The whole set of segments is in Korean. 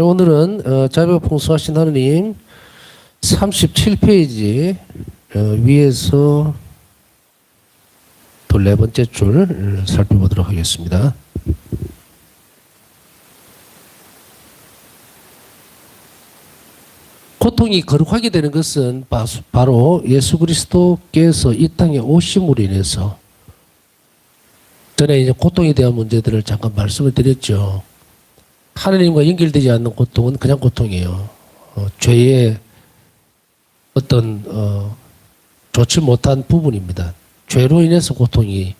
오늘은 자비가 풍성하신 하느님 37페이지 위에서 또 네 번째 줄 살펴보도록 하겠습니다. 고통이 거룩하게 되는 것은 바로 예수 그리스도께서 이 땅에 오심으로 인해서, 전에 이제 고통에 대한 문제들을 잠깐 말씀을 드렸죠. 하느님과 연결되지 않는 고통은 그냥 고통이에요. 죄의 어떤 좋지 못한 부분입니다. 죄로 인해서 고통이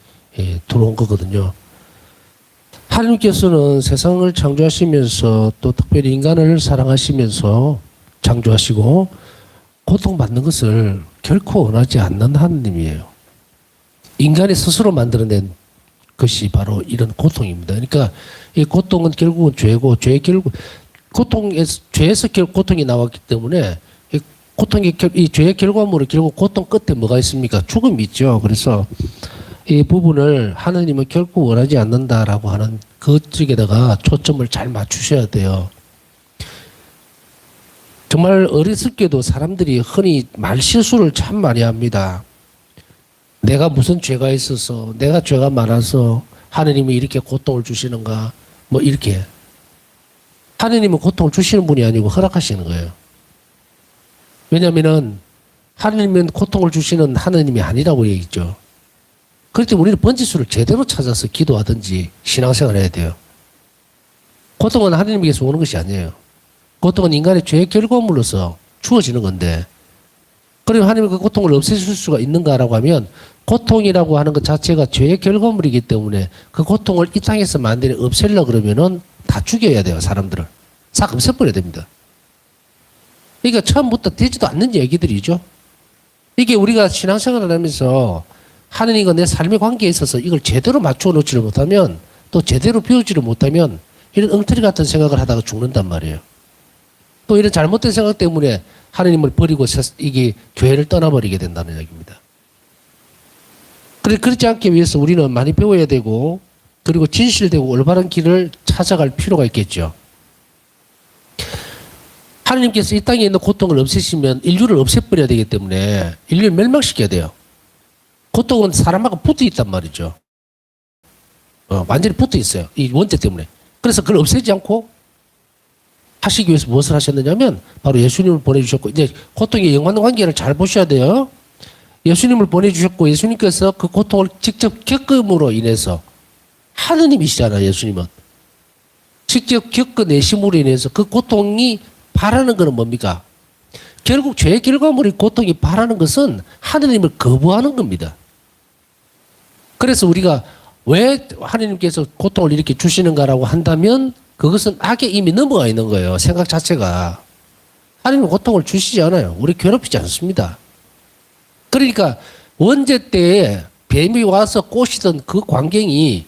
들어온 거거든요. 하느님께서는 세상을 창조하시면서 또 특별히 인간을 사랑하시면서 창조하시고 고통받는 것을 결코 원하지 않는 하느님이에요. 인간이 스스로 만들어낸 것이 바로 이런 고통입니다. 그러니까 이 고통은 결국은 죄고, 죄에서 고통이 나왔기 때문에 이 죄의 결과물은 결국 고통 끝에 뭐가 있습니까? 죽음이 있죠. 그래서 이 부분을 하느님은 결코 원하지 않는다라고 하는 그쪽에다가 초점을 잘 맞추셔야 돼요. 정말 어리석게도 사람들이 흔히 말실수를 참 많이 합니다. 내가 무슨 죄가 있어서, 내가 죄가 많아서 하느님이 이렇게 고통을 주시는가, 뭐 이렇게. 하느님은 고통을 주시는 분이 아니고 허락하시는 거예요. 왜냐하면은 하느님은 고통을 주시는 하느님이 아니라고 얘기했죠. 그렇기 때문에 우리는 번지수를 제대로 찾아서 기도하든지 신앙생활을 해야 돼요. 고통은 하느님께서 오는 것이 아니에요. 고통은 인간의 죄의 결과물로서 주어지는 건데, 그럼 하나님이 그 고통을 없애줄 수가 있는가라고 하면, 고통이라고 하는 것 자체가 죄의 결과물이기 때문에 그 고통을 이 땅에서 만들어 없애려고 그러면은 다 죽여야 돼요, 사람들을. 싹 없애버려야 됩니다. 그러니까 처음부터 되지도 않는 얘기들이죠. 이게 우리가 신앙생활을 하면서 하느님과 내 삶의 관계에 있어서 이걸 제대로 맞춰 놓지를 못하면, 또 제대로 배우지를 못하면 이런 엉터리 같은 생각을 하다가 죽는단 말이에요. 또 이런 잘못된 생각 때문에 하느님을 버리고 이게 교회를 떠나버리게 된다는 이야기입니다. 그렇지 않기 위해서 우리는 많이 배워야 되고, 그리고 진실되고 올바른 길을 찾아갈 필요가 있겠죠. 하느님께서 이 땅에 있는 고통을 없애시면 인류를 없애버려야 되기 때문에 인류를 멸망시켜야 돼요. 고통은 사람하고 붙어 있단 말이죠. 완전히 붙어 있어요. 이 원죄 때문에. 그래서 그걸 없애지 않고 하시기 위해서 무엇을 하셨느냐면 바로 예수님을 보내주셨고, 이제 고통의 연관관계를 잘 보셔야 돼요. 예수님을 보내주셨고, 예수님께서 그 고통을 직접 겪음으로 인해서, 하느님이시잖아요, 예수님은. 직접 겪어내심으로 인해서 그 고통이 바라는 것은 뭡니까? 결국 죄의 결과물이 고통이 바라는 것은 하느님을 거부하는 겁니다. 그래서 우리가 왜 하느님께서 고통을 이렇게 주시는가라고 한다면 그것은 악에 이미 넘어가 있는 거예요. 생각 자체가. 하느님은 고통을 주시지 않아요. 우리 괴롭히지 않습니다. 그러니까 원죄 때에 뱀이 와서 꼬시던 그 광경이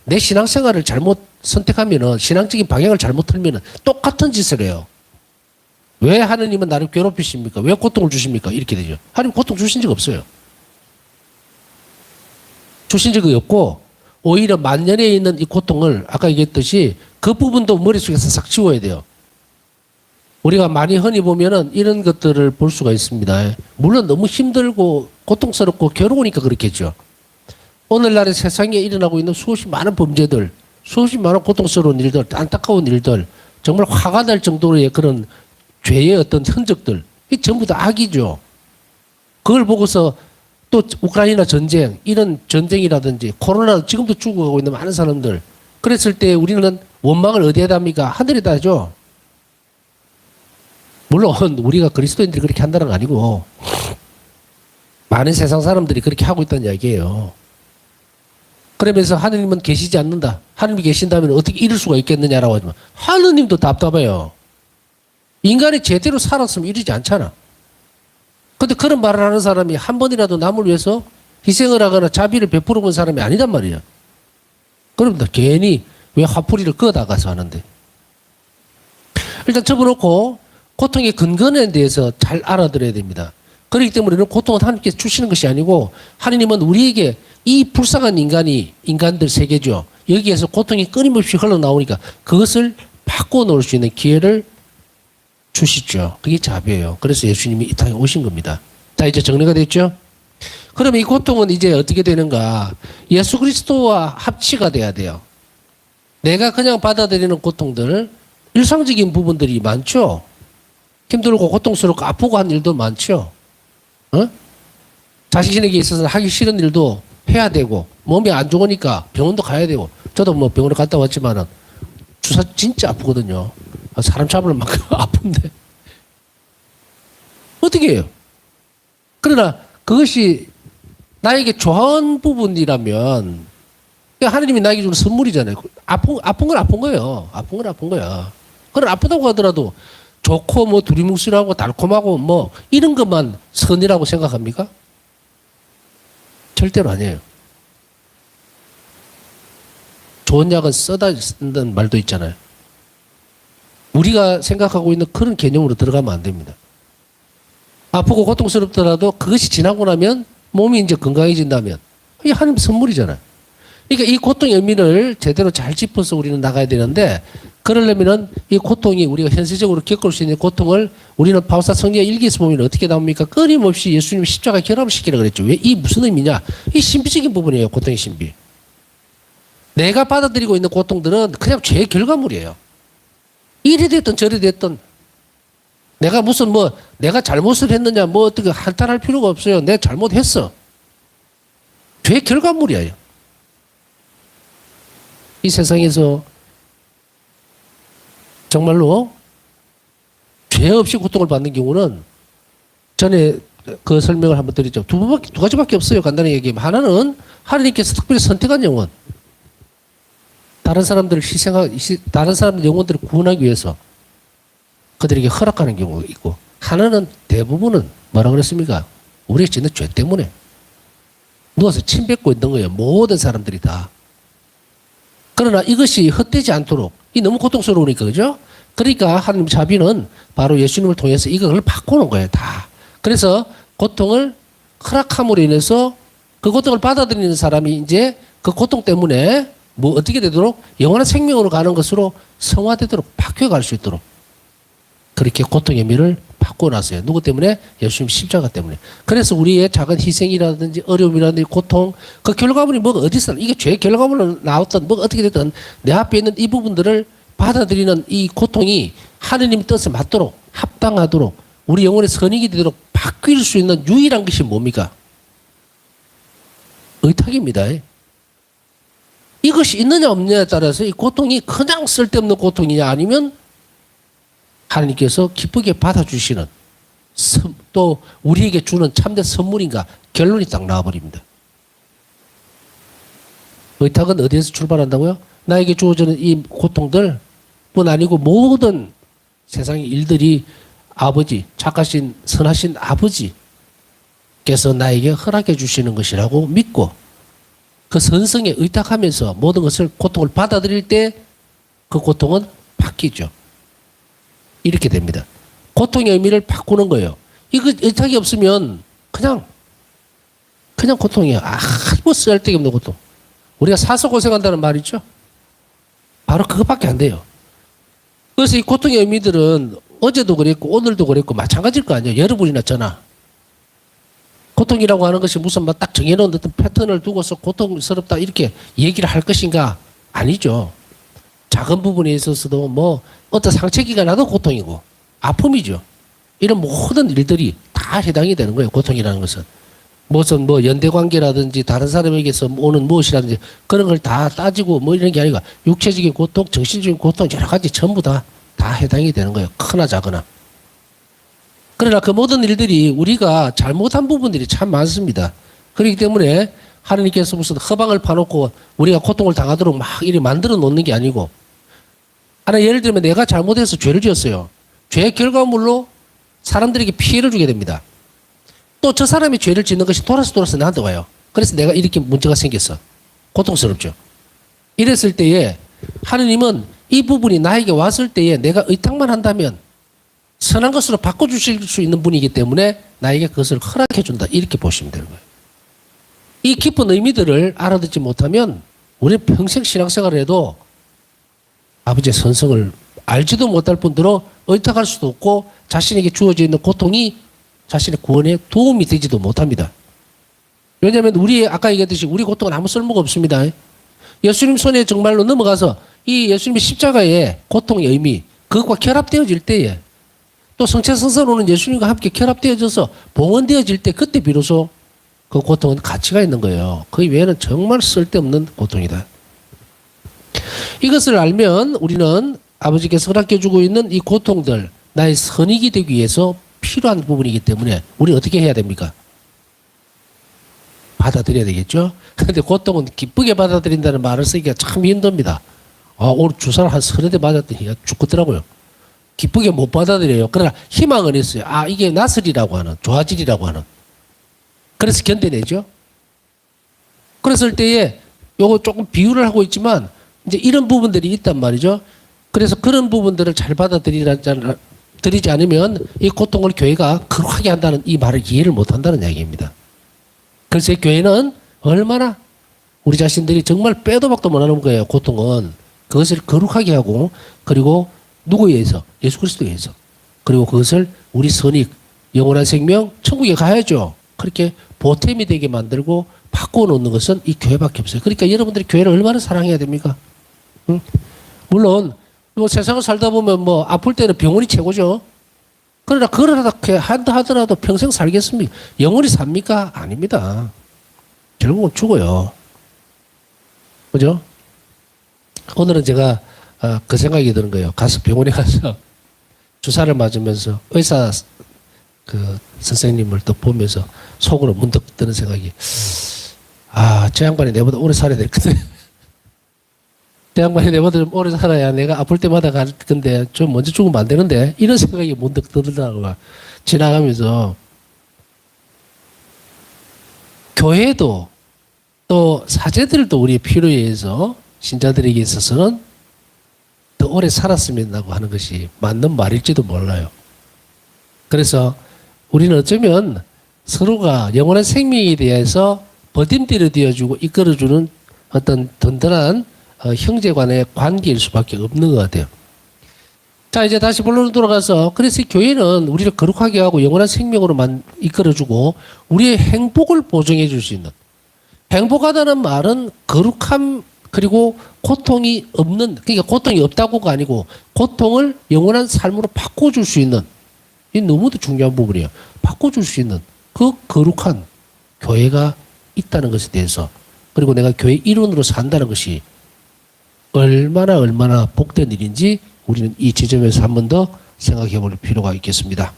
내 신앙생활을 잘못 선택하면은, 신앙적인 방향을 잘못 틀면은 똑같은 짓을 해요. 왜 하느님은 나를 괴롭히십니까? 왜 고통을 주십니까? 이렇게 되죠. 하느님 고통 주신 적 없어요. 주신 적이 없고, 오히려 만년에 있는 이 고통을 아까 얘기했듯이 그 부분도 머릿속에서 싹 지워야 돼요. 우리가 많이 흔히 보면은 이런 것들을 볼 수가 있습니다. 물론 너무 힘들고 고통스럽고 괴로우니까 그렇겠죠. 오늘날의 세상에 일어나고 있는 수없이 많은 범죄들, 수없이 많은 고통스러운 일들, 안타까운 일들, 정말 화가 날 정도의 그런 죄의 어떤 흔적들, 이 전부 다 악이죠. 그걸 보고서 또 우크라이나 전쟁, 이런 전쟁이라든지 코로나, 지금도 죽어가고 있는 많은 사람들, 그랬을 때 우리는 원망을 어디에다 합니까? 하늘에다 하죠. 물론 우리가 그리스도인들이 그렇게 한다는 건 아니고 많은 세상 사람들이 그렇게 하고 있다는 이야기예요. 그러면서 하느님은 계시지 않는다. 하느님이 계신다면 어떻게 이럴 수가 있겠느냐라고 하지만 하느님도 답답해요. 인간이 제대로 살았으면 이러지 않잖아. 근데 그런 말을 하는 사람이 한 번이라도 남을 위해서 희생을 하거나 자비를 베풀어 본 사람이 아니단 말이야. 그러면 괜히 왜 화풀이를 끄어다가서 하는데. 일단 접어놓고 고통의 근간에 대해서 잘 알아들어야 됩니다. 그렇기 때문에 고통은 하나님께서 주시는 것이 아니고, 하나님은 우리에게 이 불쌍한 인간들 세계죠. 여기에서 고통이 끊임없이 흘러나오니까 그것을 바꿔 놓을 수 있는 기회를 주시죠. 그게 자비예요. 그래서 예수님이 이 땅에 오신 겁니다. 자, 이제 정리가 됐죠? 그러면 이 고통은 이제 어떻게 되는가? 예수 그리스도와 합치가 돼야 돼요. 내가 그냥 받아들이는 고통들, 일상적인 부분들이 많죠? 힘들고 고통스럽고 아프고 한 일도 많죠? 어? 자신에게 있어서 하기 싫은 일도 해야 되고, 몸이 안 좋으니까 병원도 가야 되고, 저도 뭐 병원에 갔다 왔지만은, 주사 진짜 아프거든요. 사람 잡을 만큼 아픈데. 어떻게 해요? 그러나 그것이 나에게 좋은 부분이라면, 하나님이 나에게 주는 선물이잖아요. 아픈 건 아픈 거예요. 아픈 건 아픈 거야. 그럼 아프다고 하더라도 좋고 뭐 두리뭉실하고 달콤하고 뭐 이런 것만 선이라고 생각합니까? 절대로 아니에요. 좋은 약은 써다 쓴다는 말도 있잖아요. 우리가 생각하고 있는 그런 개념으로 들어가면 안 됩니다. 아프고 고통스럽더라도 그것이 지나고 나면 몸이 이제 건강해진다면 이게 하나님 선물이잖아요. 그러니까 이 고통의 의미를 제대로 잘 짚어서 우리는 나가야 되는데 그러려면은 이 고통이 우리가 현실적으로 겪을 수 있는 고통을 우리는 바울사 성경 일기에서 보면 어떻게 나옵니까? 끊임없이 예수님 십자가 결합시키라 그랬죠. 왜? 이 무슨 의미냐? 이 신비적인 부분이에요. 고통의 신비. 내가 받아들이고 있는 고통들은 그냥 죄의 결과물이에요. 이래 됐든 저래 됐든 내가 무슨 뭐 내가 잘못을 했느냐 뭐 어떻게 한탄할 필요가 없어요. 내가 잘못했어. 죄의 결과물이에요. 이 세상에서 정말로 죄 없이 고통을 받는 경우는 전에 그 설명을 한번 드리죠. 두 가지밖에 없어요. 간단히 얘기하면 하나는 하나님께서 특별히 선택한 영혼, 다른 사람들 영혼들을 구원하기 위해서 그들에게 허락하는 경우가 있고, 하나는 대부분은 뭐라 그랬습니까? 우리가 짓는 죄 때문에 누워서 침 뱉고 있는 거예요. 모든 사람들이 다. 그러나 이것이 헛되지 않도록, 이 너무 고통스러우니까, 그죠? 그러니까 하나님 자비는 바로 예수님을 통해서 이걸 바꾸는 거예요, 다. 그래서 고통을 허락함으로 인해서 그 고통을 받아들이는 사람이 이제 그 고통 때문에 뭐 어떻게 되도록 영원한 생명으로 가는 것으로 성화되도록 바뀌어갈 수 있도록 그렇게 고통의 의미를 바꿔놨어요. 누구 때문에? 예수님 십자가 때문에. 그래서 우리의 작은 희생이라든지 어려움이라든지 고통, 그 결과물이 뭐가 어디서, 이게 죄의 결과물로 나왔던 뭐가 어떻게 됐든 내 앞에 있는 이 부분들을 받아들이는 이 고통이 하느님 뜻에 맞도록 합당하도록 우리 영혼의 선익이 되도록 바뀔 수 있는 유일한 것이 뭡니까? 의탁입니다. 이것이 있느냐 없느냐에 따라서 이 고통이 그냥 쓸데없는 고통이냐 아니면 하나님께서 기쁘게 받아주시는 또 우리에게 주는 참된 선물인가 결론이 딱 나와버립니다. 의탁은 어디에서 출발한다고요? 나에게 주어지는 이 고통들 뿐 아니고 모든 세상의 일들이 아버지, 착하신 선하신 아버지께서 나에게 허락해 주시는 것이라고 믿고 그 선성에 의탁하면서 모든 것을 고통을 받아들일 때 그 고통은 바뀌죠. 이렇게 됩니다. 고통의 의미를 바꾸는 거예요. 이거 의탁이 없으면 그냥 고통이야. 뭐 쓸데기 없는 고통. 우리가 사서 고생한다는 말 있죠? 바로 그것밖에 안 돼요. 그래서 이 고통의 의미들은 어제도 그랬고 오늘도 그랬고 마찬가지일 거 아니에요. 여러분이나 저나. 고통이라고 하는 것이 무슨 막 딱 정해놓은 어떤 패턴을 두고서 고통스럽다 이렇게 얘기를 할 것인가? 아니죠. 작은 부분에 있어서도 뭐 어떤 상처기가 나도 고통이고 아픔이죠. 이런 모든 일들이 다 해당이 되는 거예요. 고통이라는 것은. 무슨 뭐 연대관계라든지 다른 사람에게서 오는 무엇이라든지 그런 걸 다 따지고 뭐 이런 게 아니라 육체적인 고통, 정신적인 고통 여러 가지 전부 다 해당이 되는 거예요. 크나 작으나. 그러나 그 모든 일들이 우리가 잘못한 부분들이 참 많습니다. 그렇기 때문에 하나님께서 무슨 허방을 파놓고 우리가 고통을 당하도록 막 이렇게 만들어 놓는 게 아니고 하나 예를 들면 내가 잘못해서 죄를 지었어요. 죄의 결과물로 사람들에게 피해를 주게 됩니다. 또 저 사람이 죄를 짓는 것이 돌아서 나한테 와요. 그래서 내가 이렇게 문제가 생겼어. 고통스럽죠. 이랬을 때에 하느님은 이 부분이 나에게 왔을 때에 내가 의탁만 한다면 선한 것으로 바꿔주실 수 있는 분이기 때문에 나에게 그것을 허락해 준다. 이렇게 보시면 되는 거예요. 이 깊은 의미들을 알아듣지 못하면 우리 평생 신앙생활을 해도 아버지의 선성을 알지도 못할 뿐더러 의탁할 수도 없고 자신에게 주어져 있는 고통이 자신의 구원에 도움이 되지도 못합니다. 왜냐하면 아까 얘기했듯이 우리 고통은 아무 쓸모가 없습니다. 예수님 손에 정말로 넘어가서 이 예수님의 십자가의 고통의 의미, 그것과 결합되어질 때에 또 성체성사로는 예수님과 함께 결합되어져서 봉헌되어질 때 그때 비로소 그 고통은 가치가 있는 거예요. 그 외에는 정말 쓸데없는 고통이다. 이것을 알면 우리는 아버지께서 허락해주고 있는 이 고통들, 나의 선익이 되기 위해서 필요한 부분이기 때문에 우리 어떻게 해야 됩니까? 받아들여야 되겠죠? 근데 고통은 기쁘게 받아들인다는 말을 쓰기가 참 힘듭니다. 오늘 주사를 한 30대 맞았더니 죽겠더라고요. 기쁘게 못 받아들여요. 그러나 희망은 있어요. 이게 나슬이라고 하는, 좋아지리라고 하는. 그래서 견뎌내죠. 그랬을 때에 요거 조금 비유를 하고 있지만 이제 이런 부분들이 있단 말이죠. 그래서 그런 부분들을 잘 받아들이지 않으면 이 고통을 교회가 거룩하게 한다는 이 말을 이해를 못 한다는 이야기입니다. 그래서 교회는 얼마나 우리 자신들이 정말 빼도 박도 못하는 거예요. 고통은. 그것을 거룩하게 하고 그리고 누구에 의해서? 예수 그리스도에 의해서. 그리고 그것을 우리 선익, 영원한 생명, 천국에 가야죠. 그렇게 보탬이 되게 만들고 바꾸어 놓는 것은 이 교회밖에 없어요. 그러니까 여러분들이 교회를 얼마나 사랑해야 됩니까? 응? 물론 뭐 세상을 살다 보면 뭐 아플 때는 병원이 최고죠. 그러나 그걸 하더라도 평생 살겠습니까? 영원히 삽니까? 아닙니다. 결국은 죽어요. 그죠? 오늘은 제가 그 생각이 드는 거예요. 병원에 가서 주사를 맞으면서 의사 선생님을 또 보면서 속으로 문득 드는 생각이 저 양반이 내보다 오래 살아야 될 건데 저 양반이 내보다 좀 오래 살아야 내가 아플 때마다 갈 건데 좀 먼저 죽으면 안 되는데 이런 생각이 문득 들더라고요. 지나가면서 교회도 또 사제들도 우리의 필요에 의해서 신자들에게 있어서는 더 오래 살았으면 하는 것이 맞는 말일지도 몰라요. 그래서 우리는 어쩌면 서로가 영원한 생명에 대해서 버팀대로 되어주고 이끌어주는 어떤 든든한 형제간의 관계일 수밖에 없는 것 같아요. 자, 이제 다시 본론으로 돌아가서 그래서 교회는 우리를 거룩하게 하고 영원한 생명으로만 이끌어주고 우리의 행복을 보증해 줄 수 있는, 행복하다는 말은 거룩함 그리고 고통이 없는, 그러니까 고통이 없다고가 아니고 고통을 영원한 삶으로 바꿔줄 수 있는, 이 너무도 중요한 부분이에요. 바꿔줄 수 있는 그 거룩한 교회가 있다는 것에 대해서, 그리고 내가 교회 일원으로 산다는 것이 얼마나 복된 일인지 우리는 이 지점에서 한 번 더 생각해 볼 필요가 있겠습니다.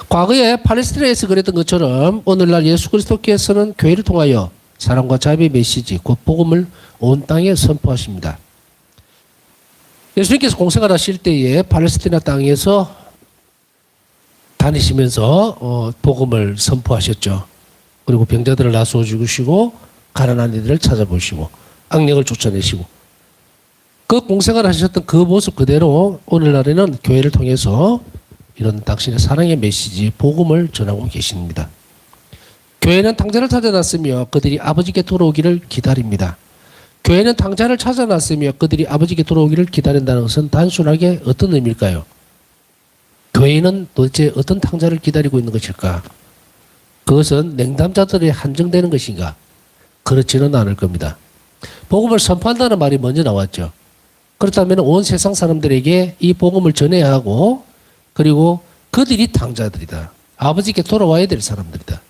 과거에 팔레스티나에서 그랬던 것처럼 오늘날 예수 그리스도께서는 교회를 통하여 사랑과 자비의 메시지, 곧 복음을 온 땅에 선포하십니다. 예수님께서 공생을 하실 때에 팔레스티나 땅에서 다니시면서 복음을 선포하셨죠. 그리고 병자들을 나누어 죽으시고 가난한 이들을 찾아보시고 악령을 쫓아내시고 그 공생을 하셨던 그 모습 그대로 오늘날에는 교회를 통해서 이런 당신의 사랑의 메시지, 복음을 전하고 계십니다. 교회는 탕자를 찾아놨으며 그들이 아버지께 돌아오기를 기다립니다. 교회는 탕자를 찾아놨으며 그들이 아버지께 돌아오기를 기다린다는 것은 단순하게 어떤 의미일까요? 교회는 도대체 어떤 탕자를 기다리고 있는 것일까? 그것은 냉담자들에 한정되는 것인가? 그렇지는 않을 겁니다. 복음을 선포한다는 말이 먼저 나왔죠. 그렇다면 온 세상 사람들에게 이 복음을 전해야 하고 그리고 그들이 탕자들이다. 아버지께 돌아와야 될 사람들이다.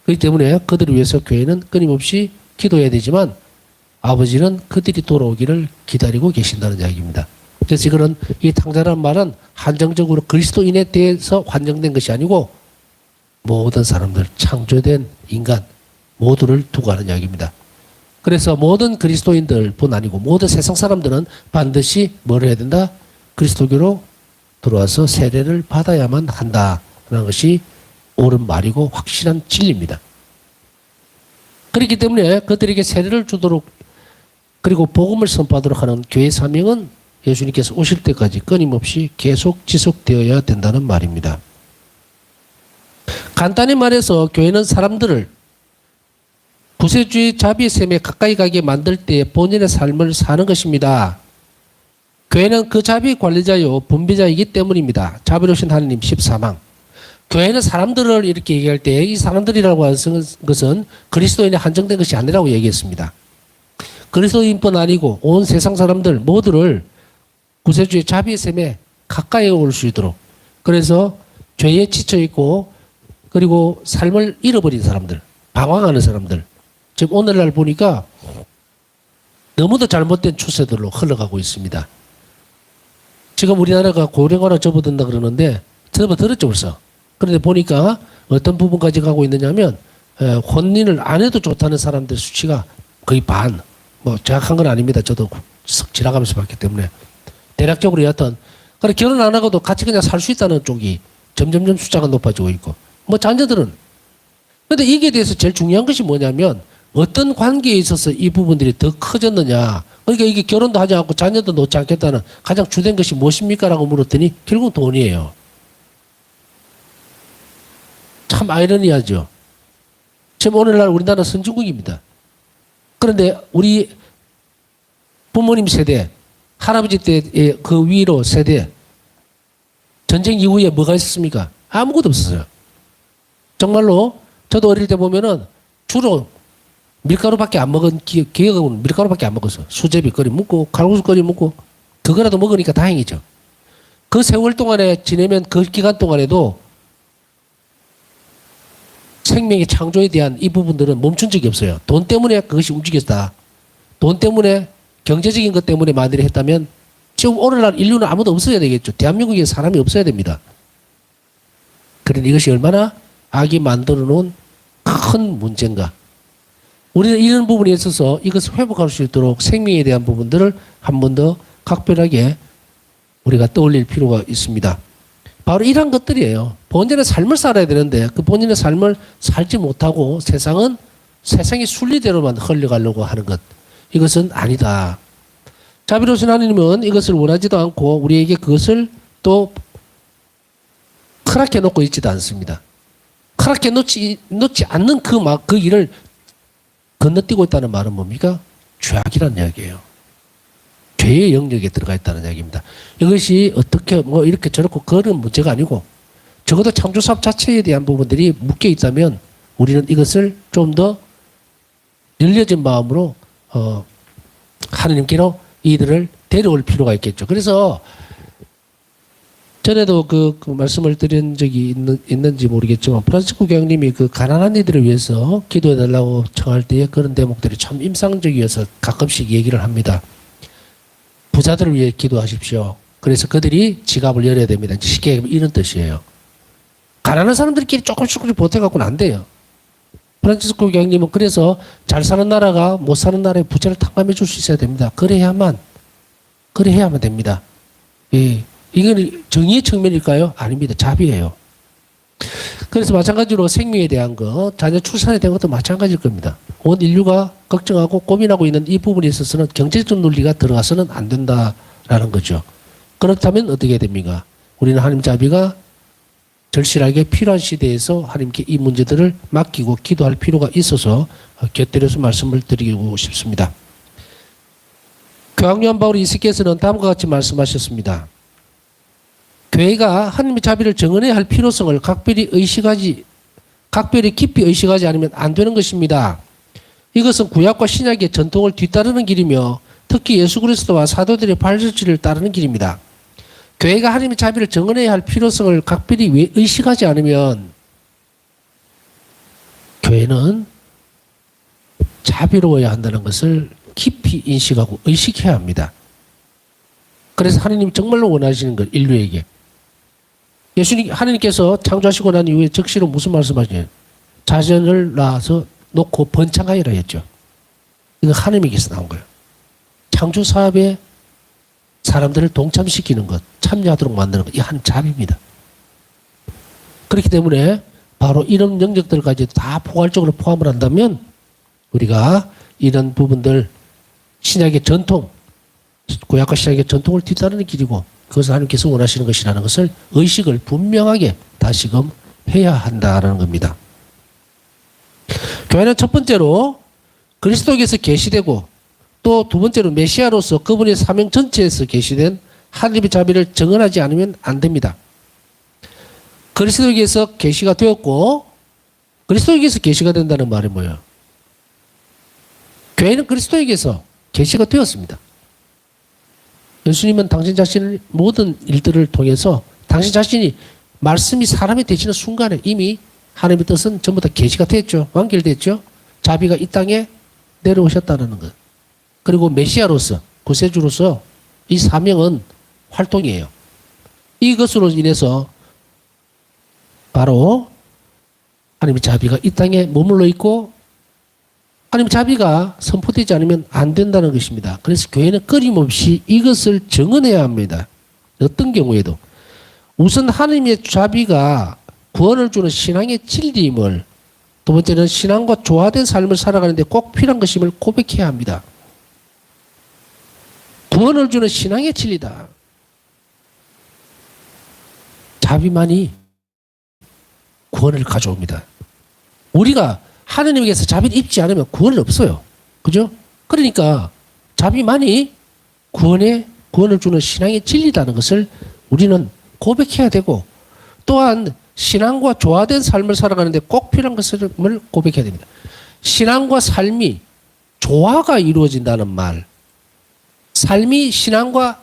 그렇기 때문에 그들을 위해서 교회는 끊임없이 기도해야 되지만 아버지는 그들이 돌아오기를 기다리고 계신다는 이야기입니다. 그래서 이거는 이 탕자라는 말은 한정적으로 그리스도인에 대해서 환정된 것이 아니고 모든 사람들, 창조된 인간 모두를 두고 하는 이야기입니다. 그래서 모든 그리스도인들뿐 아니고 모든 세상 사람들은 반드시 뭘 해야 된다? 그리스도교로 들어와서 세례를 받아야만 한다는 것이 옳은 말이고 확실한 진리입니다. 그렇기 때문에 그들에게 세례를 주도록 그리고 복음을 선포하도록 하는 교회 사명은 예수님께서 오실 때까지 끊임없이 계속 지속되어야 된다는 말입니다. 간단히 말해서 교회는 사람들을 구세주의 자비의 셈에 가까이 가게 만들 때 본인의 삶을 사는 것입니다. 교회는 그 자비 관리자요 분배자이기 때문입니다. 자비로우신 하나님 14망. 교회는 사람들을 이렇게 얘기할 때 이 사람들이라고 하는 것은 그리스도인에 한정된 것이 아니라고 얘기했습니다. 그리스도인뿐 아니고 온 세상 사람들 모두를 구세주의 자비의 셈에 가까이 올 수 있도록, 그래서 죄에 지쳐 있고 그리고 삶을 잃어버린 사람들, 방황하는 사람들, 지금 오늘날 보니까 너무도 잘못된 추세들로 흘러가고 있습니다. 지금 우리나라가 고령화로 접어든다 그러는데 접어들었죠 벌써. 그런데 보니까 어떤 부분까지 가고 있느냐면 혼인을 안 해도 좋다는 사람들 수치가 거의 반. 뭐 정확한 건 아닙니다. 저도 쓱 지나가면서 봤기 때문에 대략적으로 여하튼 그래 결혼 안 하고도 같이 그냥 살 수 있다는 쪽이 점점점 숫자가 높아지고 있고, 뭐 자녀들은. 근데 이게 대해서 제일 중요한 것이 뭐냐면 어떤 관계에 있어서 이 부분들이 더 커졌느냐. 그러니까 이게 결혼도 하지 않고 자녀도 놓지 않겠다는 가장 주된 것이 무엇입니까? 라고 물었더니 결국 돈이에요. 참 아이러니하죠. 지금 오늘날 우리나라 선진국입니다. 그런데 우리 부모님 세대, 할아버지 때의 그 위로 세대, 전쟁 이후에 뭐가 있었습니까? 아무것도 없었어요. 정말로 저도 어릴 때 보면은 주로 밀가루밖에 안 먹은 기억은 밀가루밖에 안 먹었어. 수제비 끓여 먹고 칼국수 끓여 먹고 그거라도 먹으니까 다행이죠. 그 세월 동안에 지내면 그 기간 동안에도 생명의 창조에 대한 이 부분들은 멈춘 적이 없어요. 돈 때문에 그것이 움직였다. 돈 때문에 경제적인 것 때문에 만들어 했다면 지금 오늘날 인류는 아무도 없어야 되겠죠. 대한민국에 사람이 없어야 됩니다. 그런데 이것이 얼마나 악이 만들어 놓은 큰 문제인가. 우리는 이런 부분에 있어서 이것을 회복할 수 있도록 생명에 대한 부분들을 한 번 더 각별하게 우리가 떠올릴 필요가 있습니다. 바로 이런 것들이에요. 본인의 삶을 살아야 되는데 그 본인의 삶을 살지 못하고 세상의 순리대로만 흘러가려고 하는 것. 이것은 아니다. 자비로우신 하나님은 이것을 원하지도 않고 우리에게 그것을 또 허락해 놓고 있지도 않습니다. 허락해 놓지 않는 그 일을 건너뛰고 있다는 말은 뭡니까? 죄악이라는 이야기예요. 죄의 영역에 들어가 있다는 이야기입니다. 이것이 어떻게 뭐 이렇게 저렇고 그런 문제가 아니고 적어도 창조사업 자체에 대한 부분들이 묶여 있다면 우리는 이것을 좀 더 열려진 마음으로 하나님께로 이들을 데려올 필요가 있겠죠. 그래서 전에도 그 말씀을 드린 적이 있는지 모르겠지만 프란치스코 교황님이 그 가난한 이들을 위해서 기도해달라고 청할 때에 그런 대목들이 참 임상적이어서 가끔씩 얘기를 합니다. 부자들을 위해 기도하십시오. 그래서 그들이 지갑을 열어야 됩니다. 쉽게 얘기하면 이런 뜻이에요. 가난한 사람들끼리 조금씩 보태갖고는 안 돼요. 프란치스코 교황님은 그래서 잘 사는 나라가 못 사는 나라의 부채를 탕감해 줄 수 있어야 됩니다. 그래야만 됩니다. 예. 이건 정의의 측면일까요? 아닙니다. 자비예요. 그래서 마찬가지로 생명에 대한 것, 자녀 출산에 대한 것도 마찬가지일 겁니다. 온 인류가 걱정하고 고민하고 있는 이 부분에 있어서는 경제적 논리가 들어가서는 안 된다라는 거죠. 그렇다면 어떻게 됩니까? 우리는 하나님 자비가 절실하게 필요한 시대에서 하나님께 이 문제들을 맡기고 기도할 필요가 있어서 곁들여서 말씀을 드리고 싶습니다. 교황 요한 바울 2세께서는 다음과 같이 말씀하셨습니다. 교회가 하나님의 자비를 정언해야 할 필요성을 각별히 깊이 의식하지 않으면 안 되는 것입니다. 이것은 구약과 신약의 전통을 뒤따르는 길이며 특히 예수 그리스도와 사도들의 발자취를 따르는 길입니다. 교회가 하나님의 자비를 정언해야 할 필요성을 각별히 의식하지 않으면 교회는 자비로워야 한다는 것을 깊이 인식하고 의식해야 합니다. 그래서 하나님이 정말로 원하시는 것, 인류에게. 하나님께서 창조하시고 난 이후에 적시로 무슨 말씀하시냐면 자손을 낳아서 놓고 번창하여라 했죠. 이거 하나님에게서 나온 거예요. 창조 사업에 사람들을 동참시키는 것, 참여하도록 만드는 것, 이 한 자비입니다. 그렇기 때문에 바로 이런 영역들까지 다 포괄적으로 포함을 한다면 우리가 이런 부분들 신약의 전통, 구약과 신약의 전통을 뒤따르는 길이고 그것을 하나님께서 원하시는 것이라는 것을 의식을 분명하게 다시금 해야 한다는 겁니다. 교회는 첫 번째로 그리스도에게서 계시되고 또 두 번째로 메시아로서 그분의 사명 전체에서 계시된 하나님의 자비를 정언하지 않으면 안 됩니다. 그리스도에게서 계시가 되었고 그리스도에게서 계시가 된다는 말이 뭐예요? 교회는 그리스도에게서 계시가 되었습니다. 예수님은 당신 자신의 모든 일들을 통해서 당신 자신이 말씀이 사람이 되시는 순간에 이미 하나님의 뜻은 전부 다 계시가 됐죠. 완결됐죠. 자비가 이 땅에 내려오셨다는 것. 그리고 메시아로서 구세주로서 이 사명은 활동이에요. 이것으로 인해서 바로 하나님의 자비가 이 땅에 머물러 있고 하나님의 자비가 선포되지 않으면 안 된다는 것입니다. 그래서 교회는 끊임없이 이것을 증언해야 합니다. 어떤 경우에도. 우선 하나님의 자비가 구원을 주는 신앙의 진리임을, 두 번째는 신앙과 조화된 삶을 살아가는데 꼭 필요한 것임을 고백해야 합니다. 구원을 주는 신앙의 진리다. 자비만이 구원을 가져옵니다. 우리가 하느님에게서 자비를 입지 않으면 구원은 없어요. 그죠? 그러니까 자비만이 구원을 주는 신앙의 진리다는 것을 우리는 고백해야 되고, 또한 신앙과 조화된 삶을 살아가는데 꼭 필요한 것을 고백해야 됩니다. 신앙과 삶이 조화가 이루어진다는 말, 삶이 신앙과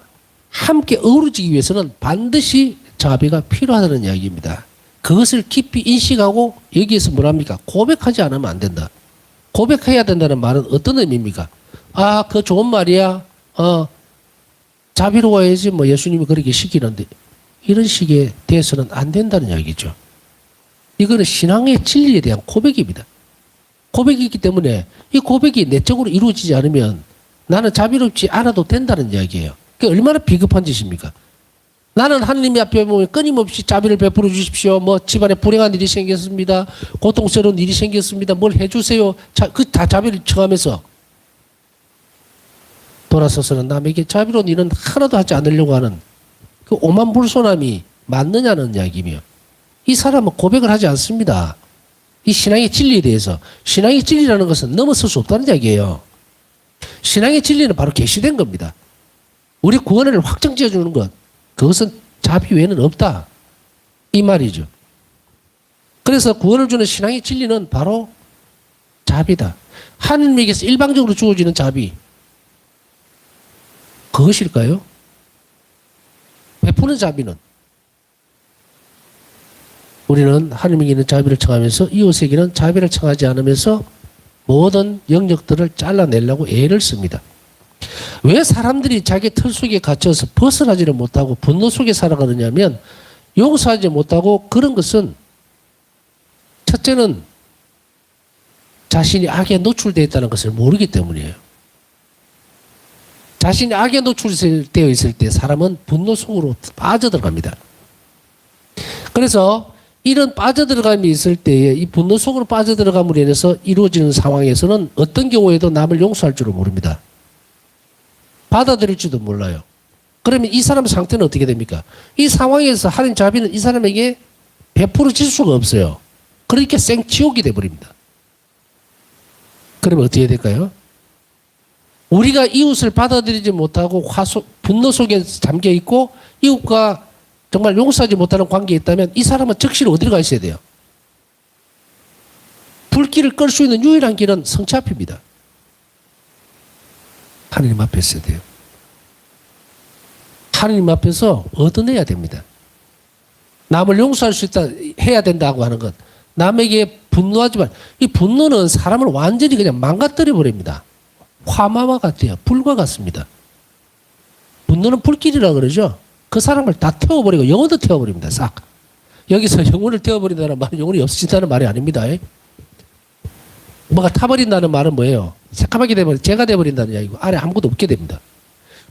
함께 어우러지기 위해서는 반드시 자비가 필요하다는 이야기입니다. 그것을 깊이 인식하고 여기에서 뭐랍니까? 고백하지 않으면 안 된다. 고백해야 된다는 말은 어떤 의미입니까? 아, 그거 좋은 말이야. 자비로워야지 뭐 예수님이 그렇게 시키는데, 이런 식의 대해서는 안 된다는 이야기죠. 이거는 신앙의 진리에 대한 고백입니다. 고백이기 때문에 이 고백이 내적으로 이루어지지 않으면 나는 자비롭지 않아도 된다는 이야기예요. 그게 얼마나 비겁한 짓입니까? 나는 하느님 앞에 보면 끊임없이 자비를 베풀어 주십시오. 뭐 집안에 불행한 일이 생겼습니다. 고통스러운 일이 생겼습니다. 뭘 해주세요. 그 다 자비를 청하면서 돌아서서는 남에게 자비로운 일은 하나도 하지 않으려고 하는 그 오만불손함이 맞느냐는 이야기며, 이 사람은 고백을 하지 않습니다. 이 신앙의 진리에 대해서. 신앙의 진리라는 것은 넘어설 수 없다는 이야기예요. 신앙의 진리는 바로 계시된 겁니다. 우리 구원을 확정지어 주는 것, 그것은 자비 외에는 없다, 이 말이죠. 그래서 구원을 주는 신앙의 진리는 바로 자비다. 하느님에게서 일방적으로 주어지는 자비, 그것일까요? 베푸는 자비는, 우리는 하느님에게는 자비를 청하면서 이웃에게는 자비를 청하지 않으면서 모든 영역들을 잘라내려고 애를 씁니다. 왜 사람들이 자기 틀 속에 갇혀서 벗어나지를 못하고 분노 속에 살아가느냐면, 용서하지 못하고 그런 것은 첫째는 자신이 악에 노출되어 있다는 것을 모르기 때문이에요. 자신이 악에 노출되어 있을 때 사람은 분노 속으로 빠져들어갑니다. 그래서 이런 빠져들어감이 있을 때에 이 분노 속으로 빠져들어감으로 인해서 이루어지는 상황에서는 어떤 경우에도 남을 용서할 줄을 모릅니다. 받아들일지도 몰라요. 그러면 이 사람의 상태는 어떻게 됩니까? 이 상황에서 하는 자비는 이 사람에게 베풀어질 수가 없어요. 그러니까 생지옥이 돼버립니다. 그러면 어떻게 될까요? 우리가 이웃을 받아들이지 못하고 분노 속에 잠겨 있고 이웃과 정말 용서하지 못하는 관계에 있다면 이 사람은 즉시 어디로 가 있어야 돼요? 불길을 끌 수 있는 유일한 길은 성체 앞입니다. 하느님 앞에 있어야 돼요. 하느님 앞에서 얻어내야 됩니다. 남을 용서할 수 있다, 해야 된다고 하는 것. 남에게 분노하지만, 이 분노는 사람을 완전히 그냥 망가뜨려 버립니다. 화마와 같아요. 불과 같습니다. 분노는 불길이라 그러죠. 그 사람을 다 태워버리고 영혼도 태워버립니다. 싹. 여기서 영혼을 태워버린다는 말은 영혼이 없어진다는 말이 아닙니다. 뭐가 타버린다는 말은 뭐예요? 새까맣게 되버린, 죄가 되버린다는 이야기고 안에 아무것도 없게 됩니다.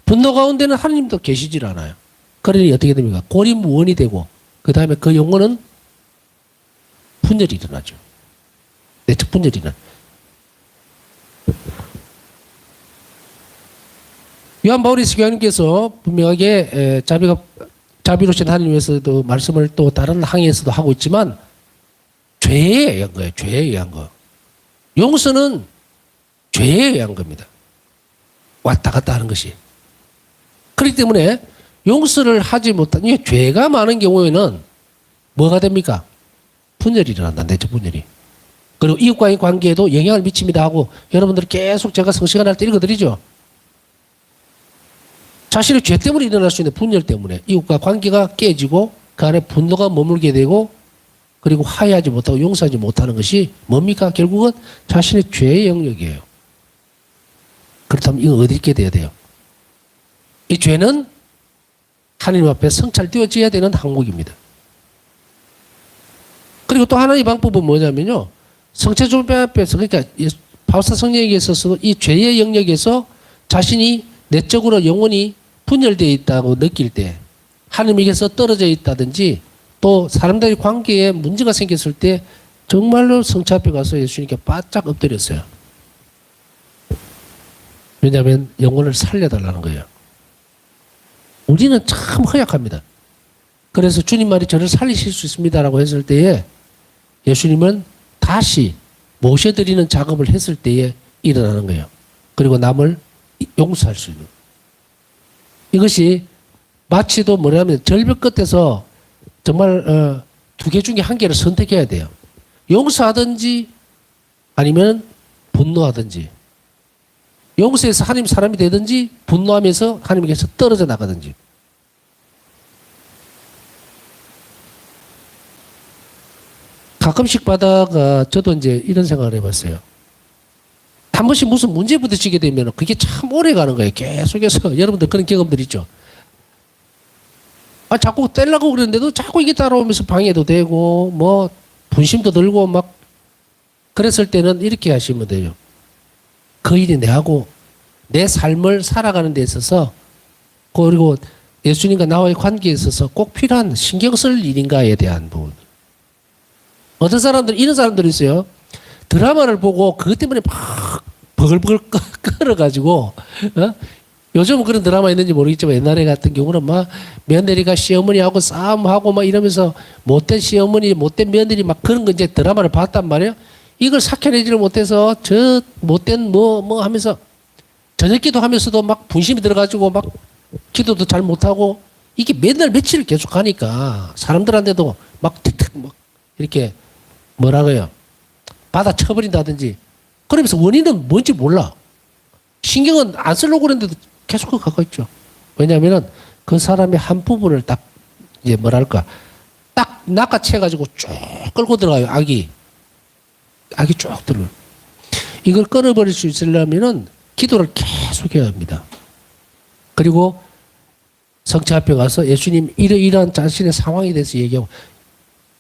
분노 가운데는 하나님도 계시질 않아요. 그러니 어떻게 됩니까? 고립무원이 되고 그 다음에 그 영혼은 분열이 일어나죠. 내적 분열이 일어나죠. 요한 바오리스 교수님께서 분명하게 자비로우신 하나님에서도 말씀을 또 다른 항에서도 하고 있지만 죄에 의한 거예요. 죄에 의한 거. 용서는 죄에 의한 겁니다. 왔다 갔다 하는 것이. 그렇기 때문에 용서를 하지 못한, 이 죄가 많은 경우에는 뭐가 됩니까? 분열이 일어난다. 내적 분열이. 그리고 이웃과의 관계에도 영향을 미칩니다 하고 여러분들 계속 제가 성시간 할 때 읽어드리죠. 자신의 죄 때문에 일어날 수 있는 분열 때문에 이웃과 관계가 깨지고 그 안에 분노가 머물게 되고 그리고 화해하지 못하고 용서하지 못하는 것이 뭡니까? 결국은 자신의 죄의 영역이에요. 그렇다면 이거 어디 있게 돼야 돼요? 이 죄는 하나님 앞에 성찰되어져야 되는 항목입니다. 그리고 또 하나의 방법은 뭐냐면요. 성체조배 앞에서, 그러니까 바울사 성령에게 있어서 이 죄의 영역에서 자신이 내적으로 영혼이 분열되어 있다고 느낄 때, 하나님에게서 떨어져 있다든지 또 사람들의 관계에 문제가 생겼을 때 정말로 성체 앞에 가서 예수님께 바짝 엎드렸어요. 왜냐하면 영혼을 살려달라는 거예요. 우리는 참 허약합니다. 그래서 주님 말이 저를 살리실 수 있습니다라고 했을 때에 예수님은 다시 모셔드리는 작업을 했을 때에 일어나는 거예요. 그리고 남을 용서할 수 있는. 이것이 마치도 뭐냐면 절벽 끝에서 정말 두 개 중에 한 개를 선택해야 돼요. 용서하든지 아니면 분노하든지. 용서해서 하나님 사람이 되든지 분노하면서 하나님께서 떨어져 나가든지. 가끔씩 바다가 저도 이제 이런 생각을 해봤어요. 한 번씩 무슨 문제 부딪히게 되면 그게 참 오래 가는 거예요. 계속해서. 여러분들 그런 경험들 있죠. 자꾸 떼려고 그러는데도 자꾸 이게 따라오면서 방해도 되고 뭐 분심도 들고 막 그랬을 때는 이렇게 하시면 돼요. 그 일이 내하고 내 삶을 살아가는 데 있어서 그리고 예수님과 나와의 관계에 있어서 꼭 필요한 신경 쓸 일인가에 대한 부분. 어떤 사람들, 이런 사람들이 있어요. 드라마를 보고 그것 때문에 막 버글버글 끓어가지고, 요즘은 그런 드라마 있는지 모르겠지만 옛날에 같은 경우는 막 며느리가 시어머니하고 싸움하고 막 이러면서 못된 시어머니, 못된 며느리 막 그런 거 이제 드라마를 봤단 말이에요. 이걸 삭혀내지를 못해서 저 못된 뭐 하면서 저녁 기도 하면서도 막 분심이 들어가지고 막 기도도 잘 못하고 이게 맨날 며칠을 계속 가니까 사람들한테도 막 틱틱 막 이렇게 뭐라고요? 받아 쳐버린다든지 그러면서 원인은 뭔지 몰라. 신경은 안 쓰려고 그랬는데도 계속 갖고 있죠. 왜냐하면은 그 사람의 한 부분을 딱 이제 뭐랄까 딱 낚아채가지고 쭉 끌고 들어가요. 악이 쭉 들어요. 이걸 끊어버릴 수 있으려면은 기도를 계속 해야 합니다. 그리고 성체 앞에 가서 예수님 이러이러한 자신의 상황에 대해서 얘기하고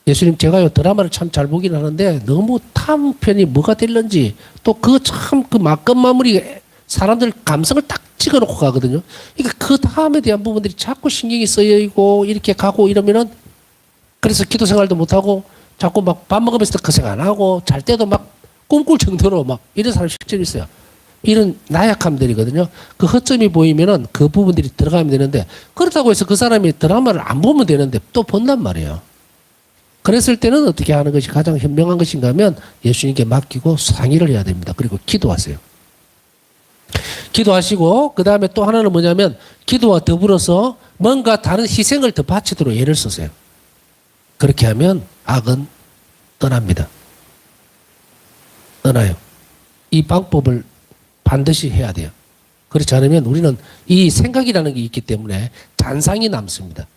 예수님 제가요 드라마를 참 잘 보긴 하는데 너무 다음 편이 뭐가 될런지 또 그 참 그 막끝 마무리 사람들 감성을 딱 찍어놓고 가거든요. 그러니까 그 다음에 대한 부분들이 자꾸 신경이 쓰여 있고 이렇게 가고 이러면은 그래서 기도 생활도 못하고 자꾸 막 밥 먹으면서 그 생각 안 하고 잘 때도 막 꿈꿀 정도로 막 이런 사람이 실제로 있어요. 이런 나약함들이거든요. 그 허점이 보이면은 그 부분들이 들어가면 되는데 그렇다고 해서 그 사람이 드라마를 안 보면 되는데 또 본단 말이에요. 그랬을 때는 어떻게 하는 것이 가장 현명한 것인가 하면 예수님께 맡기고 상의를 해야 됩니다. 그리고 기도하세요. 기도하시고 그 다음에 또 하나는 뭐냐면 기도와 더불어서 뭔가 다른 희생을 더 바치도록 애를 쓰세요. 그렇게 하면 악은 떠납니다. 떠나요. 이 방법을 반드시 해야 돼요. 그렇지 않으면 우리는 이 생각이라는 게 있기 때문에 잔상이 남습니다.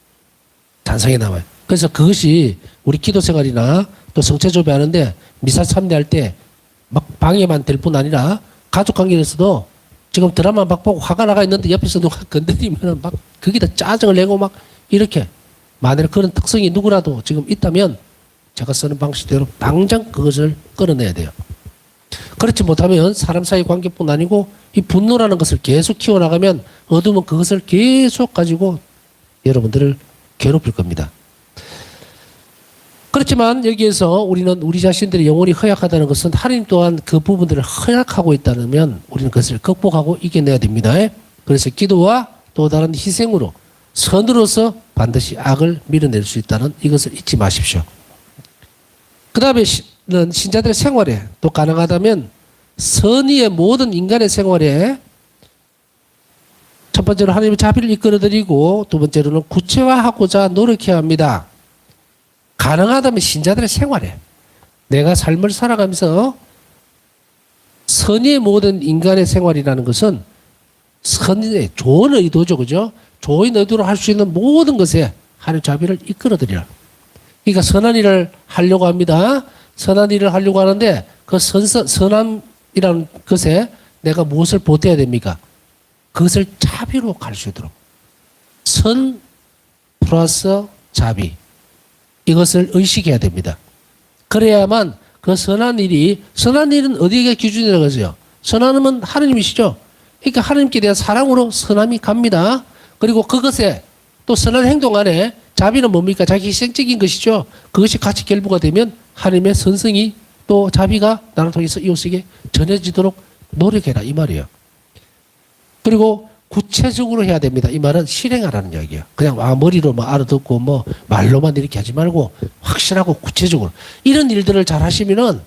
잔상이 남아요. 그래서 그것이 우리 기도 생활이나 또 성체조배 하는데 미사 참여할 때 막 방해만 될 뿐 아니라 가족 관계에서도 지금 드라마 막 보고 화가 나가 있는데 옆에서 누가 건드리면 막 거기다 짜증을 내고 막 이렇게 만약에 그런 특성이 누구라도 지금 있다면 제가 쓰는 방식대로 당장 그것을 끌어내야 돼요. 그렇지 못하면 사람 사이 관계뿐 아니고 이 분노라는 것을 계속 키워나가면 어둠은 그것을 계속 가지고 여러분들을 괴롭힐 겁니다. 그렇지만 여기에서 우리는 우리 자신들의 영혼이 허약하다는 것은 하나님 또한 그 부분들을 허약하고 있다면 우리는 그것을 극복하고 이겨내야 됩니다. 그래서 기도와 또 다른 희생으로 선으로서 반드시 악을 밀어낼 수 있다는 이것을 잊지 마십시오. 그 다음에 신자들의 생활에 또 가능하다면 선의의 모든 인간의 생활에 첫 번째로 하나님의 자비를 이끌어드리고 두 번째로는 구체화하고자 노력해야 합니다. 가능하다면 신자들의 생활에 내가 삶을 살아가면서 선의 모든 인간의 생활이라는 것은 선의 좋은 의도죠. 그죠? 좋은 의도로 할 수 있는 모든 것에 하나님의 자비를 이끌어드리라. 그러니까 선한 일을 하려고 합니다. 선한 일을 하려고 하는데 그 선함이라는 것에 내가 무엇을 보태야 됩니까? 그것을 자비로 갈 수 있도록. 선 플러스 자비. 이것을 의식해야 됩니다. 그래야만 그 선한 일은 어디에 기준이라고 하세요? 선함은 하나님이시죠? 그러니까 하나님께 대한 사랑으로 선함이 갑니다. 그리고 그것에 또 선한 행동 안에 자비는 뭡니까? 자기 희생적인 것이죠. 그것이 같이 결부가 되면 하나님의 선성이 또 자비가 나를 통해서 이웃에게 전해지도록 노력해라 이 말이에요. 그리고 구체적으로 해야 됩니다. 이 말은 실행하라는 이야기예요. 그냥 머리로 알아듣고 말로만 이렇게 하지 말고 확실하고 구체적으로 이런 일들을 잘 하시면은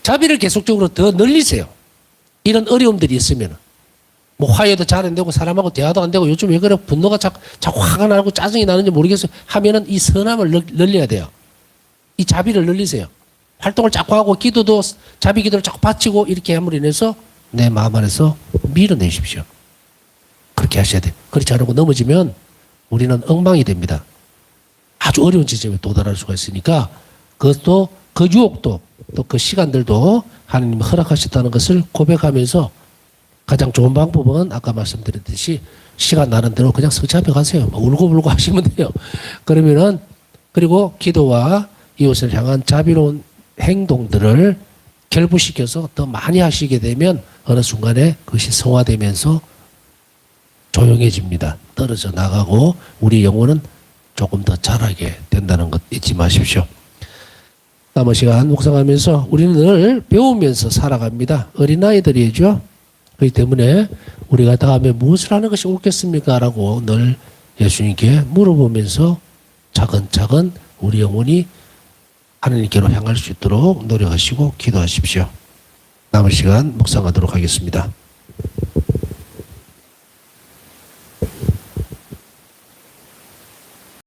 자비를 계속적으로 더 늘리세요. 이런 어려움들이 있으면 화해도 잘 안 되고 사람하고 대화도 안 되고 요즘 왜 그래 분노가 자꾸 화가 나고 짜증이 나는지 모르겠어요 하면은 이 선함을 늘려야 돼요. 이 자비를 늘리세요. 활동을 자꾸 하고 기도도 자비 기도를 자꾸 바치고 이렇게 함으로 인해서 내 마음 안에서 밀어내십시오. 그렇게 하셔야 돼요. 그렇지 않고 넘어지면 우리는 엉망이 됩니다. 아주 어려운 지점에 도달할 수가 있으니까 그것도 그 유혹도 또 그 시간들도 하나님이 허락하셨다는 것을 고백하면서 가장 좋은 방법은 아까 말씀드렸듯이 시간 나는 대로 그냥 성취 앞에 가세요. 울고불고 하시면 돼요. 그러면은 그리고 기도와 이웃을 향한 자비로운 행동들을 결부시켜서 더 많이 하시게 되면 어느 순간에 그것이 성화되면서 조용해집니다. 떨어져 나가고 우리 영혼은 조금 더 자라게 된다는 것 잊지 마십시오. 남은 시간 묵상하면서 우리는 늘 배우면서 살아갑니다. 어린아이들이죠. 그렇기 때문에 우리가 다음에 무엇을 하는 것이 옳겠습니까? 라고 늘 예수님께 물어보면서 차근차근 우리 영혼이 하나님께로 향할 수 있도록 노력하시고 기도하십시오. 남은 시간 묵상하도록 하겠습니다.